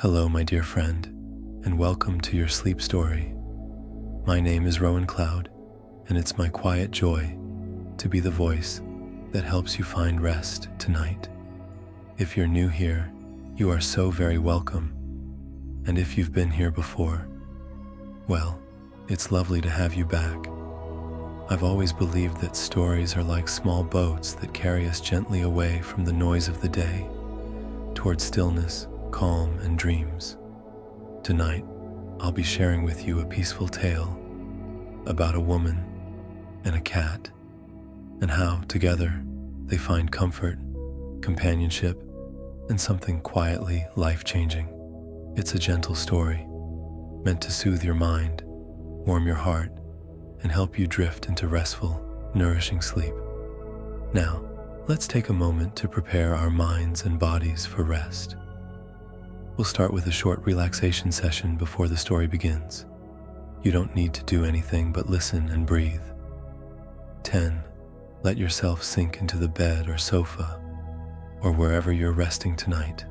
Hello, my dear friend, and welcome to your sleep story. My name is Rowan Cloud, and it's my quiet joy to be the voice that helps you find rest tonight. If you're new here, you are so very welcome. And if you've been here before, well, it's lovely to have you back. I've always believed that stories are like small boats that carry us gently away from the noise of the day, toward stillness, calm, and dreams. Tonight, I'll be sharing with you a peaceful tale about a woman and a cat, and how, together, they find comfort, companionship, and something quietly life-changing. It's a gentle story, meant to soothe your mind, warm your heart, and help you drift into restful, nourishing sleep. Now, let's take a moment to prepare our minds and bodies for rest. We'll start with a short relaxation session before the story begins. You don't need to do anything but listen and breathe. 10. Let yourself sink into the bed or sofa, or wherever you're resting tonight.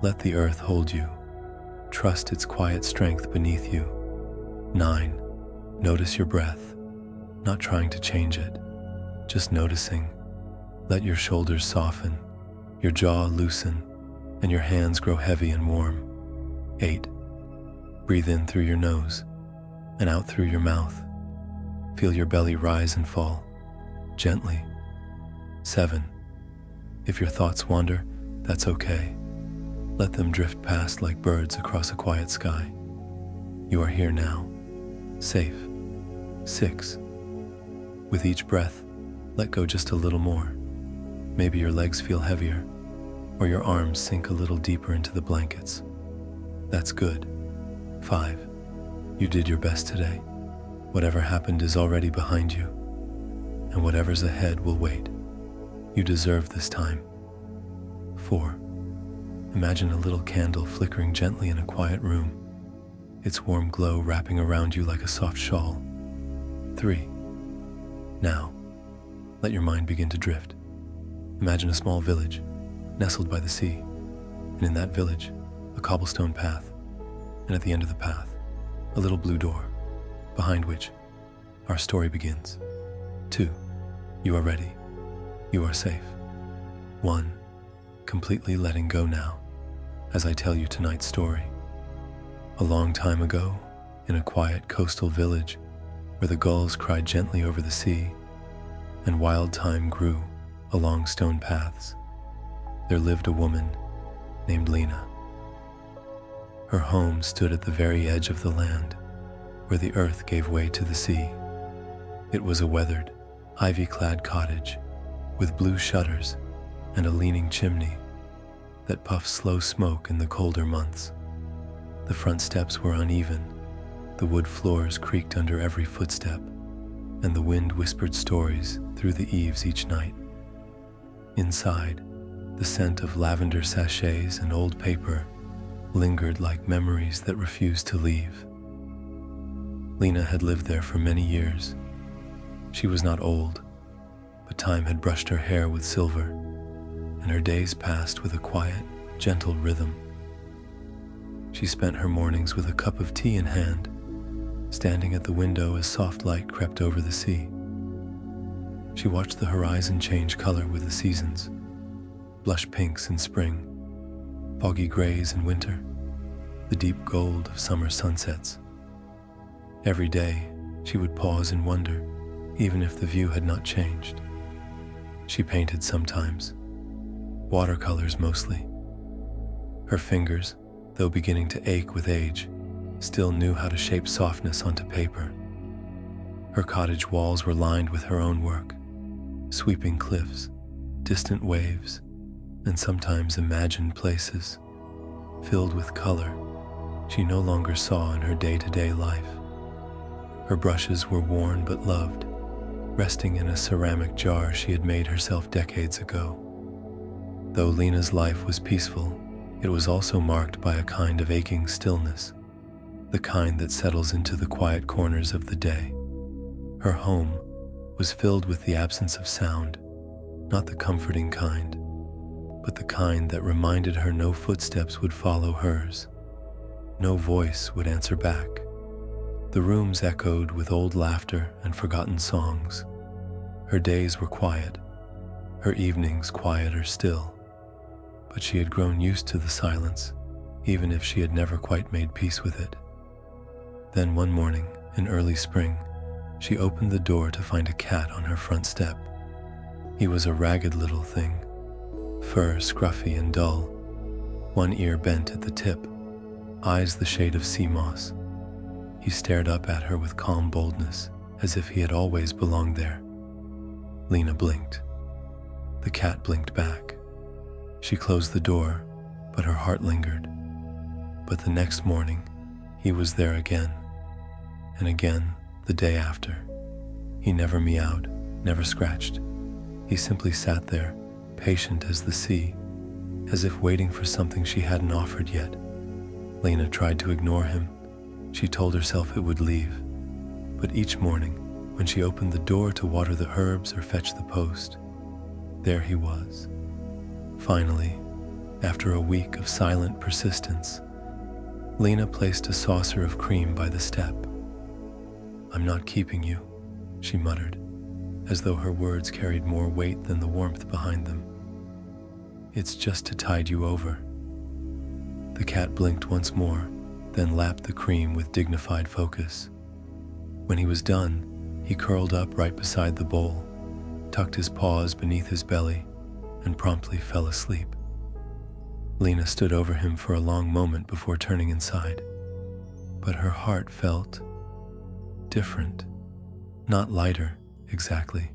Let the earth hold you. Trust its quiet strength beneath you. 9. Notice your breath, not trying to change it, just noticing. Let your shoulders soften, your jaw loosen, and your hands grow heavy and warm. 8. Breathe in through your nose and out through your mouth. Feel your belly rise and fall, gently. 7. If your thoughts wander, that's okay. Let them drift past like birds across a quiet sky. You are here now, safe. 6. With each breath, let go just a little more. Maybe your legs feel heavier, or your arms sink a little deeper into the blankets. That's good. 5. You did your best today. Whatever happened is already behind you, and whatever's ahead will wait. You deserve this time. 4. Imagine a little candle flickering gently in a quiet room, its warm glow wrapping around you like a soft shawl. 3. Now, let your mind begin to drift. Imagine a small village, nestled by the sea, and in that village, a cobblestone path, and at the end of the path, a little blue door, behind which our story begins. 2. You are ready. You are safe. 1. Completely letting go now, as I tell you tonight's story. A long time ago, in a quiet coastal village, where the gulls cried gently over the sea, and wild thyme grew along stone paths, there lived a woman named Lena. Her home stood at the very edge of the land, where the earth gave way to the sea. It was a weathered, ivy-clad cottage with blue shutters and a leaning chimney that puffed slow smoke in the colder months. The front steps were uneven, the wood floors creaked under every footstep, and the wind whispered stories through the eaves each night. Inside, the scent of lavender sachets and old paper lingered like memories that refused to leave. Lena had lived there for many years. She was not old, but time had brushed her hair with silver, and her days passed with a quiet, gentle rhythm. She spent her mornings with a cup of tea in hand, standing at the window as soft light crept over the sea. She watched the horizon change color with the seasons, blush pinks in spring, foggy grays in winter, the deep gold of summer sunsets. Every day, she would pause in wonder, even if the view had not changed. She painted sometimes, watercolors mostly. Her fingers, though beginning to ache with age, still knew how to shape softness onto paper. Her cottage walls were lined with her own work, sweeping cliffs, distant waves, and sometimes imagined places, filled with color she no longer saw in her day-to-day life. Her brushes were worn but loved, resting in a ceramic jar she had made herself decades ago. Though Lena's life was peaceful, it was also marked by a kind of aching stillness, the kind that settles into the quiet corners of the day. Her home was filled with the absence of sound, not the comforting kind, but the kind that reminded her no footsteps would follow hers. No voice would answer back. The rooms echoed with old laughter and forgotten songs. Her days were quiet, her evenings quieter still, but she had grown used to the silence, even if she had never quite made peace with it. Then one morning, in early spring, she opened the door to find a cat on her front step. He was a ragged little thing, fur scruffy and dull, one ear bent at the tip, eyes the shade of sea moss. He stared up at her with calm boldness, as if he had always belonged there. Lena blinked. The cat blinked back. She closed the door, but her heart lingered. But the next morning, he was there again, and again the day after. He never meowed, never scratched. He simply sat there, patient as the sea, as if waiting for something she hadn't offered yet. Lena tried to ignore him. She told herself it would leave. But each morning, when she opened the door to water the herbs or fetch the post, there he was. Finally, after a week of silent persistence, Lena placed a saucer of cream by the step. "I'm not keeping you," she muttered, as though her words carried more weight than the warmth behind them. "It's just to tide you over." The cat blinked once more, then lapped the cream with dignified focus. When he was done, he curled up right beside the bowl, tucked his paws beneath his belly, and promptly fell asleep. Lena stood over him for a long moment before turning inside, but her heart felt different. Not lighter, exactly,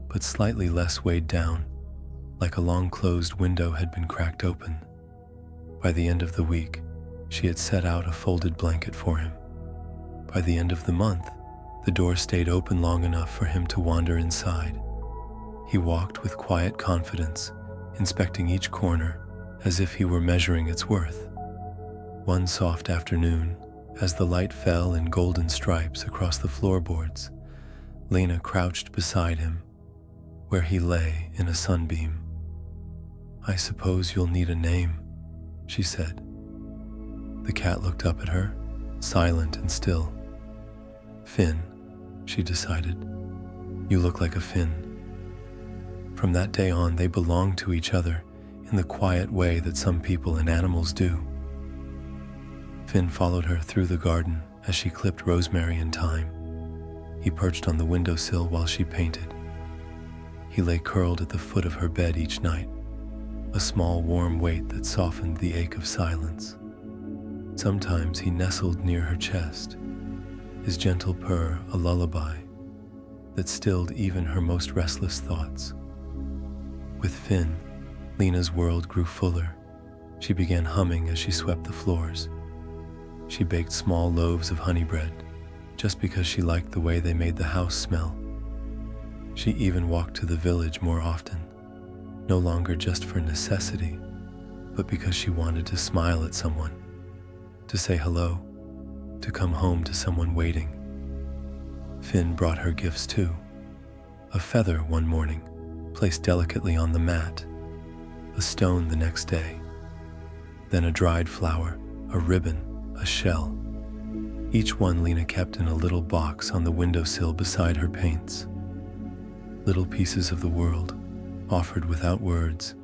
but slightly less weighed down, like a long-closed window had been cracked open. By the end of the week, she had set out a folded blanket for him. By the end of the month, the door stayed open long enough for him to wander inside. He walked with quiet confidence, inspecting each corner as if he were measuring its worth. One soft afternoon, as the light fell in golden stripes across the floorboards, Lena crouched beside him, where he lay in a sunbeam. "I suppose you'll need a name," she said. The cat looked up at her, silent and still. "Finn," she decided. "You look like a Finn." From that day on, they belonged to each other in the quiet way that some people and animals do. Finn followed her through the garden as she clipped rosemary and thyme. He perched on the windowsill while she painted. He lay curled at the foot of her bed each night, a small warm weight that softened the ache of silence. Sometimes he nestled near her chest, his gentle purr a lullaby that stilled even her most restless thoughts. With Finn, Lena's world grew fuller. She began humming as she swept the floors. She baked small loaves of honey bread, just because she liked the way they made the house smell. She even walked to the village more often, no longer just for necessity, but because she wanted to smile at someone, to say hello, to come home to someone waiting. Finn brought her gifts too. A feather one morning, placed delicately on the mat, a stone the next day, then a dried flower, a ribbon, a shell. Each one Lena kept in a little box on the windowsill beside her paints. Little pieces of the world, offered without words.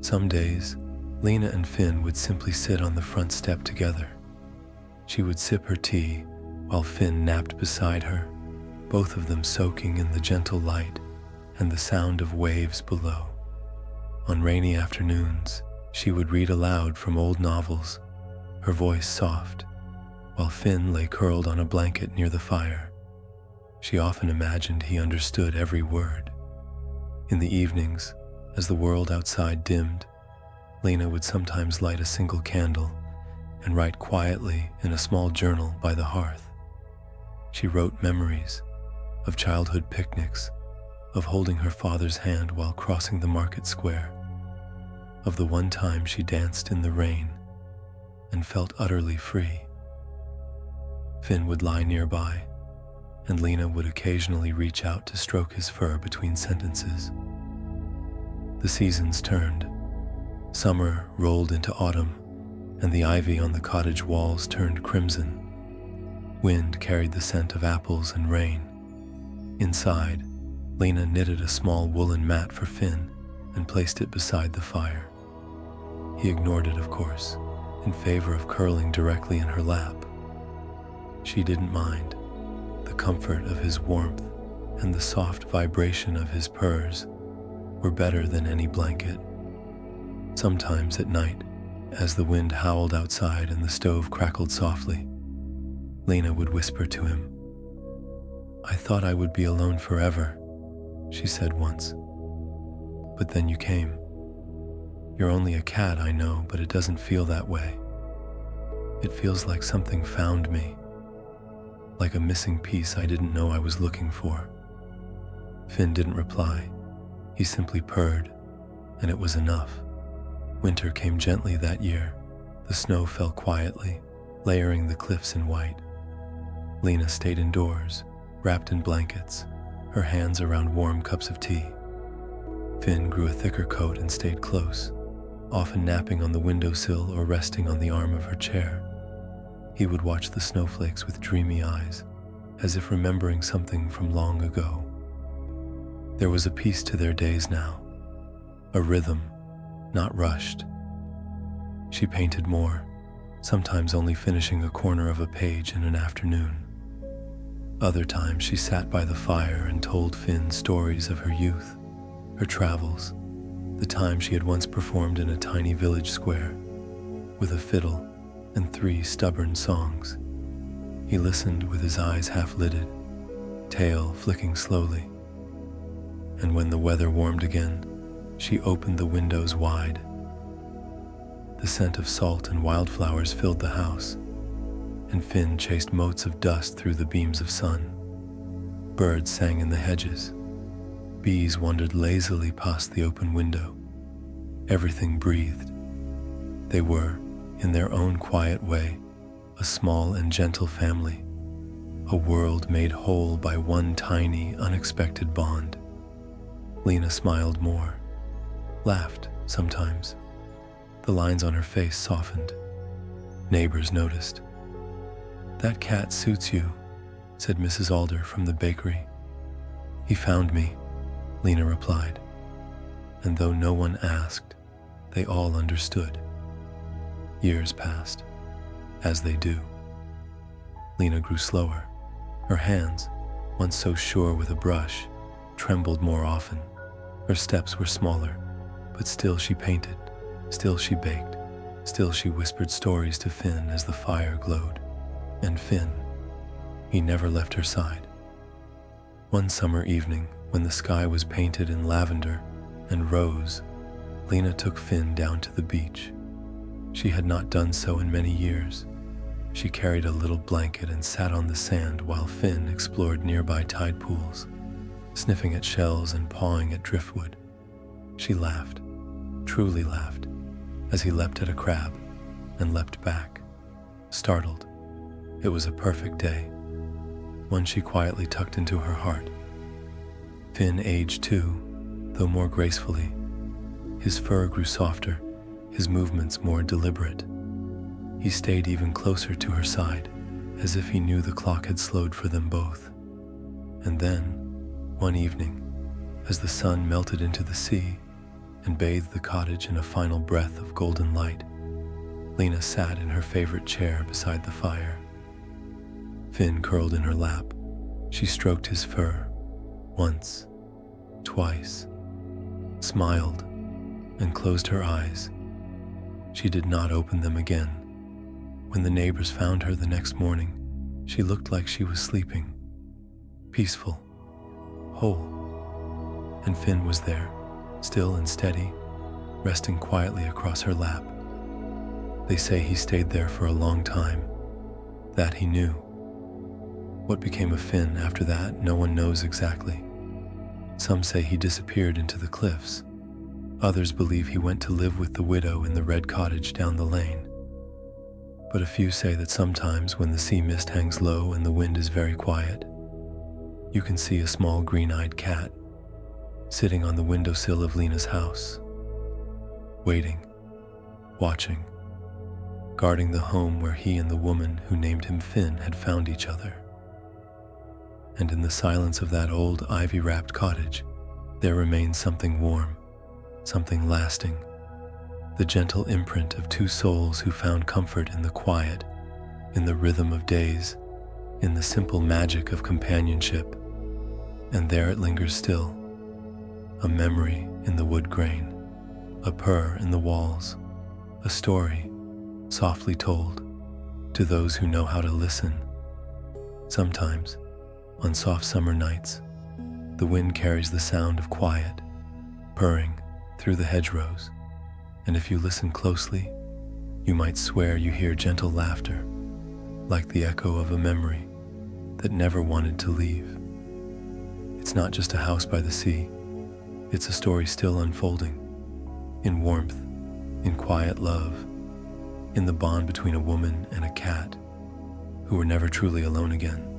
Some days, Lena and Finn would simply sit on the front step together. She would sip her tea while Finn napped beside her, both of them soaking in the gentle light and the sound of waves below. On rainy afternoons, she would read aloud from old novels, her voice soft, while Finn lay curled on a blanket near the fire. She often imagined he understood every word. In the evenings, as the world outside dimmed, Lena would sometimes light a single candle and write quietly in a small journal by the hearth. She wrote memories of childhood picnics, of holding her father's hand while crossing the market square, of the one time she danced in the rain and felt utterly free. Finn would lie nearby, and Lena would occasionally reach out to stroke his fur between sentences. The seasons turned. Summer rolled into autumn, and the ivy on the cottage walls turned crimson. Wind carried the scent of apples and rain. Inside, Lena knitted a small woolen mat for Finn and placed it beside the fire. He ignored it, of course, in favor of curling directly in her lap. She didn't mind. The comfort of his warmth and the soft vibration of his purrs were better than any blanket. Sometimes at night, as the wind howled outside and the stove crackled softly, Lena would whisper to him. "I thought I would be alone forever," she said once. "But then you came. You're only a cat, I know, but it doesn't feel that way. It feels like something found me, like a missing piece I didn't know I was looking for." Finn didn't reply. He simply purred, and it was enough. Winter came gently that year. The snow fell quietly, layering the cliffs in white. Lena stayed indoors, wrapped in blankets, her hands around warm cups of tea. Finn grew a thicker coat and stayed close, often napping on the windowsill or resting on the arm of her chair. He would watch the snowflakes with dreamy eyes, as if remembering something from long ago. There was a peace to their days now, a rhythm, not rushed. She painted more, sometimes only finishing a corner of a page in an afternoon. Other times she sat by the fire and told Finn stories of her youth, her travels, the time she had once performed in a tiny village square, with a fiddle and 3 stubborn songs. He listened with his eyes half-lidded, tail flicking slowly. And when the weather warmed again, she opened the windows wide. The scent of salt and wildflowers filled the house, and Finn chased motes of dust through the beams of sun. Birds sang in the hedges. Bees wandered lazily past the open window. Everything breathed. They were, in their own quiet way, a small and gentle family, a world made whole by one tiny, unexpected bond. Lena smiled more, laughed sometimes. The lines on her face softened. Neighbors noticed. "That cat suits you," said Mrs. Alder from the bakery. "He found me," Lena replied. And though no one asked, they all understood. Years passed, as they do. Lena grew slower. Her hands, once so sure with a brush, trembled more often. Her steps were smaller, but still she painted, still she baked, still she whispered stories to Finn as the fire glowed. And Finn, he never left her side. One summer evening, when the sky was painted in lavender and rose, Lena took Finn down to the beach. She had not done so in many years. She carried a little blanket and sat on the sand while Finn explored nearby tide pools, sniffing at shells and pawing at driftwood. She laughed, truly laughed, as he leapt at a crab and leapt back, startled. It was a perfect day, one she quietly tucked into her heart. Finn aged too, though more gracefully. His fur grew softer, his movements more deliberate. He stayed even closer to her side, as if he knew the clock had slowed for them both. And then, one evening, as the sun melted into the sea and bathed the cottage in a final breath of golden light, Lena sat in her favorite chair beside the fire. Finn curled in her lap. She stroked his fur, once, twice, smiled, and closed her eyes. She did not open them again. When the neighbors found her the next morning, she looked like she was sleeping, peaceful, whole. And Finn was there, still and steady, resting quietly across her lap. They say he stayed there for a long time. That he knew. What became of Finn after that, no one knows exactly. Some say he disappeared into the cliffs. Others believe he went to live with the widow in the red cottage down the lane. But a few say that sometimes when the sea mist hangs low and the wind is very quiet, you can see a small green-eyed cat, sitting on the windowsill of Lena's house, waiting, watching, guarding the home where he and the woman who named him Finn had found each other. And in the silence of that old ivy-wrapped cottage, there remains something warm, something lasting, the gentle imprint of two souls who found comfort in the quiet, in the rhythm of days, in the simple magic of companionship. And there it lingers still, a memory in the wood grain, a purr in the walls, a story softly told to those who know how to listen. Sometimes, on soft summer nights, the wind carries the sound of quiet, purring through the hedgerows, and if you listen closely, you might swear you hear gentle laughter, like the echo of a memory that never wanted to leave. It's not just a house by the sea, it's a story still unfolding, in warmth, in quiet love, in the bond between a woman and a cat who were never truly alone again.